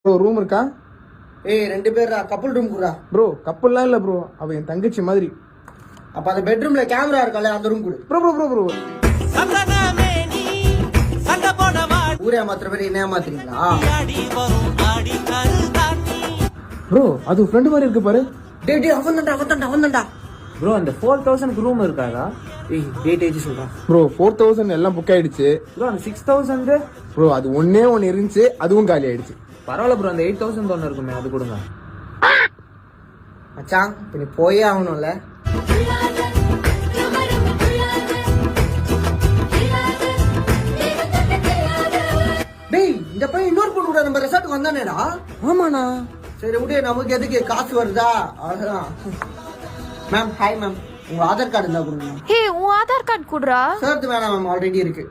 Bro room இருக்கா? ஏய் 2 பேரா கப்புள் ரூம் குடுறா. ப்ரோ கப்புல்லாம் இல்ல ப்ரோ, அவ என் தங்கச்சி மாதிரி. அப்ப அந்த பெட்ரூம்ல கேமரா இருக்கல, அந்த ரூம் குடு. ப்ரோ ப்ரோ ப்ரோ ப்ரோ ஊரே மாத்திர பேர் என்ன மாத்திரீங்களா? ப்ரோ அது ஃப்ரெண்ட் மாதிரி இருக்கு பாரு. டேய் டேய் அவன்தான்டா. ப்ரோ அந்த 4000 ரூம் இருக்காதா? ஏய் டேட் ஏஜ் சொல்றா. ப்ரோ 4000 எல்லாம் புக் ஆயிடுச்சு. ப்ரோ அந்த 6000 ப்ரோ அது ஒண்ணே ஒன்னு இருந்துச்சு, அதுவும் காலி ஆயிடுச்சு. பரவாயில்ல ப்ரோ, அந்த 8000 ஒன்று இருக்குமே அது கொடுங்க. மச்சான் இப்ப நீ போயே ஆகணும்ல. டேய் இந்த பையன் இன்னொரு பொண்ணு கூட நம்ம ரெசார்ட்டுக்கு வந்தானேடா. ஆமாண்ணா. சரி விடு, நமக்கு எதுக்கு காசு வருதா அவ்வளவுதான். மேம் ஹாய் மேம், உங்க ஆதார் கார்டு இருந்தா கொடுங்க. ஹே உன் ஆதார் கார்டு குடுறா. சார் வேணாம் மேம், ஆல்ரெடி இருக்கு.